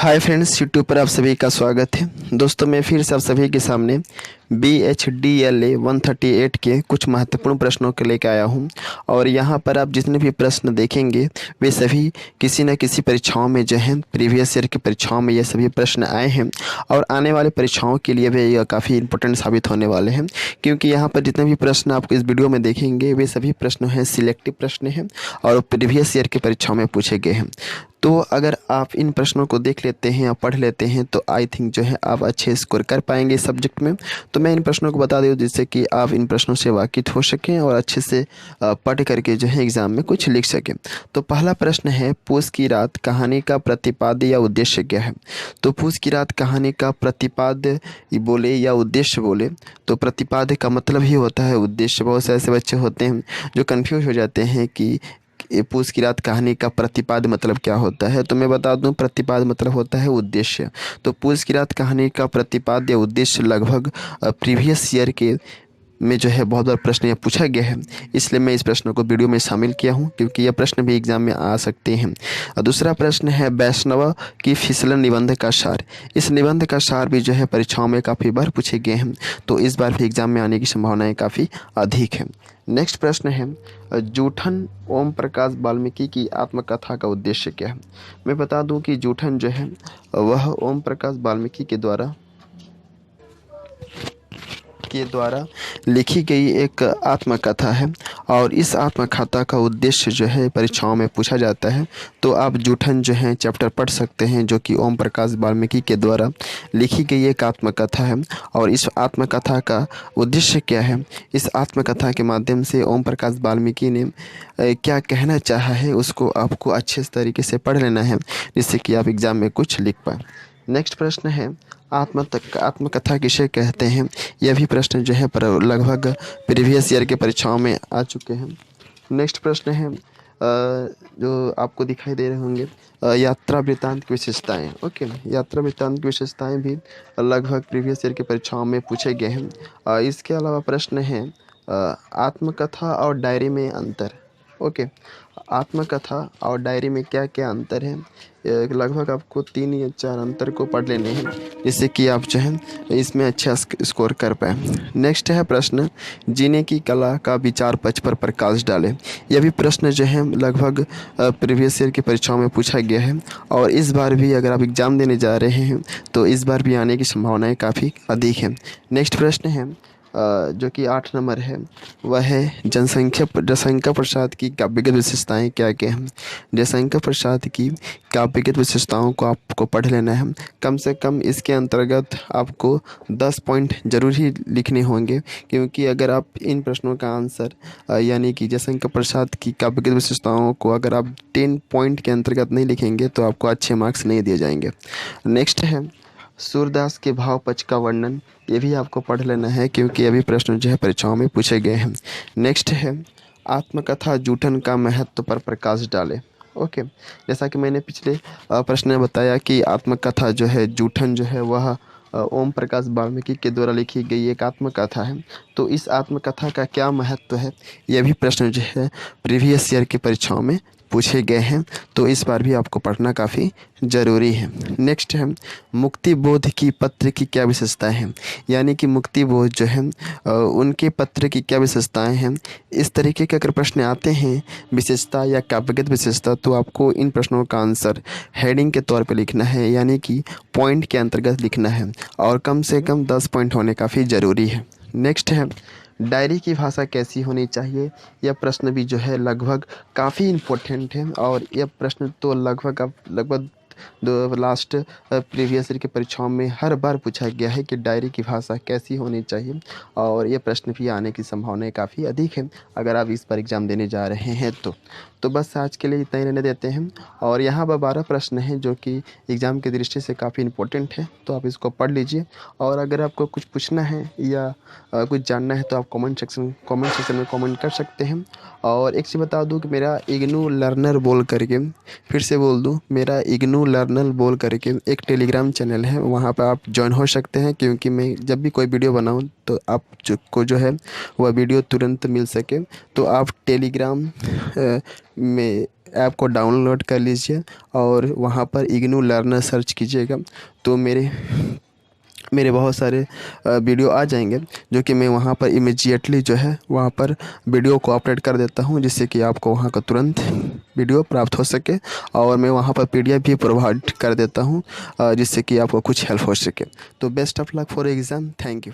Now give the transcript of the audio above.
Hi friends, YouTube पर आप सभी का स्वागत है। दोस्तों, मैं फिर से आप सभी के सामने BHDLA 138 के कुछ महत्वपूर्ण प्रश्नों के लेकर आया हूं। और यहां पर आप जितने भी प्रश्न देखेंगे वे सभी किसी न किसी परीक्षाओं में जो हैं, प्रीवियस ईयर की परीक्षाओं में ये सभी प्रश्न आए हैं और आने वाले परीक्षाओं के लिए भी ये काफ़ी इंपॉर्टेंट साबित होने वाले हैं, क्योंकि यहाँ पर जितने भी प्रश्न आप इस वीडियो में देखेंगे वे सभी प्रश्न हैं, सिलेक्टिव प्रश्न हैं और प्रीवियस ईयर की परीक्षाओं में पूछे गए हैं। तो अगर आप इन प्रश्नों को देख लेते हैं या पढ़ लेते हैं तो आई थिंक जो है आप अच्छे स्कोर कर पाएंगे इस सब्जेक्ट में। तो मैं इन प्रश्नों को बता दूँ जिससे कि आप इन प्रश्नों से वाकिफ़ हो सकें और अच्छे से पढ़ करके जो है एग्ज़ाम में कुछ लिख सकें। तो पहला प्रश्न है, पूस की रात कहानी का प्रतिपाद्य या उद्देश्य क्या है? तो पूस की रात कहानी का प्रतिपाद्य बोले या उद्देश्य बोले तो प्रतिपाद्य का मतलब ही होता है उद्देश्य। बहुत से ऐसे बच्चे होते हैं जो कन्फ्यूज हो जाते हैं कि पूस की रात कहानी का प्रतिपाद्य मतलब क्या होता है। तो मैं बता दूं, प्रतिपाद्य मतलब होता है उद्देश्य। तो पूस की रात कहानी का प्रतिपाद्य उद्देश्य लगभग प्रीवियस ईयर के में जो है बहुत बार प्रश्न यह पूछा गया है, इसलिए मैं इस प्रश्न को वीडियो में शामिल किया हूं क्योंकि यह प्रश्न भी एग्जाम में आ सकते हैं। दूसरा प्रश्न है, वैष्णव की फिसलन निबंध का सार। इस निबंध का सार भी जो है परीक्षाओं में काफ़ी बार पूछे गए हैं, तो इस बार भी एग्जाम में आने की संभावनाएं काफ़ी अधिक है। नेक्स्ट प्रश्न है, जूठन ओम प्रकाश वाल्मीकि की आत्मकथा का उद्देश्य क्या है? मैं बता दूं कि जूठन जो है वह ओम प्रकाश वाल्मीकि के द्वारा लिखी गई एक आत्मकथा है और इस आत्मकथा का उद्देश्य जो है परीक्षाओं में पूछा जाता है। तो आप जूठन जो है चैप्टर पढ़ सकते हैं जो कि ओम प्रकाश वाल्मीकि के द्वारा लिखी गई एक आत्मकथा है। और इस आत्मकथा का उद्देश्य क्या है, इस आत्मकथा के माध्यम से ओम प्रकाश वाल्मीकि ने क्या कहना चाहा है उसको आपको अच्छे तरीके से पढ़ लेना है जिससे कि आप एग्ज़ाम में कुछ लिख पाएँ। नेक्स्ट प्रश्न है, आत्मकथा किसे कहते हैं? यह भी प्रश्न जो है पर लगभग प्रीवियस ईयर के परीक्षाओं में आ चुके हैं। नेक्स्ट प्रश्न है, जो आपको दिखाई दे रहे होंगे, यात्रा वृत्तांत की विशेषताएं। ओके, यात्रा वृत्तांत की विशेषताएं भी लगभग प्रीवियस ईयर के परीक्षाओं में पूछे गए हैं। इसके अलावा प्रश्न है, आत्मकथा और डायरी में अंतर। ओके, आत्मकथा और डायरी में क्या क्या अंतर है, लगभग आपको 3 या 4 अंतर को पढ़ लेने हैं जिससे कि आप जो है इसमें अच्छा स्कोर कर पाए। नेक्स्ट है प्रश्न, जीने की कला का विचार पक्ष पर प्रकाश डालें। यह भी प्रश्न जो है लगभग प्रीवियस ईयर की परीक्षाओं में पूछा गया है और इस बार भी अगर आप एग्ज़ाम देने जा रहे हैं तो इस बार भी आने की संभावनाएं काफ़ी अधिक हैं। नेक्स्ट प्रश्न है, जो कि 8 नंबर है, वह है जयशंकर प्रसाद की काव्यगत विशेषताएं क्या क्या हैं? जयशंकर प्रसाद की काव्यगत विशेषताओं को आपको पढ़ लेना है। कम से कम इसके अंतर्गत आपको 10 पॉइंट जरूर ही लिखने होंगे, क्योंकि अगर आप इन प्रश्नों का आंसर यानी कि जयशंकर प्रसाद की काव्यगत विशेषताओं को अगर आप 10 पॉइंट के अंतर्गत नहीं लिखेंगे तो आपको अच्छे मार्क्स नहीं दिए जाएंगे। नेक्स्ट है, सूरदास के भाव पक्ष का वर्णन। ये भी आपको पढ़ लेना है क्योंकि अभी प्रश्न जो है परीक्षाओं में पूछे गए हैं। नेक्स्ट है, आत्मकथा जूठन का महत्व पर प्रकाश डाले। ओके, जैसा कि मैंने पिछले प्रश्न में बताया कि आत्मकथा जो है जूठन जो है वह ओम प्रकाश वाल्मीकि के द्वारा लिखी गई एक आत्मकथा है। तो इस आत्मकथा का क्या महत्व है, यह भी प्रश्न जो है प्रीवियस ईयर की परीक्षाओं में पूछे गए हैं, तो इस बार भी आपको पढ़ना काफ़ी ज़रूरी है। नेक्स्ट है, मुक्ति बोध की पत्र की क्या विशेषताएं हैं? यानी कि मुक्ति बोध जो है उनके पत्र की क्या विशेषताएं हैं। इस तरीके के अगर प्रश्न आते हैं विशेषता या काव्यगत विशेषता, तो आपको इन प्रश्नों का आंसर हेडिंग के तौर पर लिखना है, यानी कि पॉइंट के अंतर्गत लिखना है और कम से कम 10 पॉइंट होने काफ़ी ज़रूरी है। नेक्स्ट है, डायरी की भाषा कैसी होनी चाहिए। यह प्रश्न भी जो है लगभग काफ़ी इम्पोर्टेंट है और यह प्रश्न तो लगभग लास्ट प्रीवियस ईयर की परीक्षाओं में हर बार पूछा गया है कि डायरी की भाषा कैसी होनी चाहिए, और ये प्रश्न भी आने की संभावनाएं काफ़ी अधिक है अगर आप इस पर एग्ज़ाम देने जा रहे हैं तो बस आज के लिए इतना ही रहने देते हैं। और यहाँ पर 12 प्रश्न हैं जो कि एग्ज़ाम की दृष्टि से काफ़ी इम्पोर्टेंट है, तो आप इसको पढ़ लीजिए। और अगर आपको कुछ पूछना है या कुछ जानना है तो आप कमेंट सेक्शन में कमेंट कर सकते हैं। और एक चीज़ बता दूं कि मेरा इग्नू लर्नर बोल करके, फिर से बोल दूं, मेरा इग्नू लर्नर बोल करके एक टेलीग्राम चैनल है, वहाँ पर आप ज्वाइन हो सकते हैं, क्योंकि मैं जब भी कोई वीडियो बनाऊँ तो आप जो है वह वीडियो तुरंत मिल सके। तो आप टेलीग्राम में ऐप को डाउनलोड कर लीजिए और वहाँ पर इग्नू लर्नर सर्च कीजिएगा तो मेरे बहुत सारे वीडियो आ जाएंगे, जो कि मैं वहाँ पर इमीडिएटली जो है वहाँ पर वीडियो को अपलोड कर देता हूँ, जिससे कि आपको वहाँ का तुरंत वीडियो प्राप्त हो सके। और मैं वहाँ पर PDF भी प्रोवाइड कर देता हूँ, जिससे कि आपको कुछ हेल्प हो सके। तो best of luck for exam. Thank you.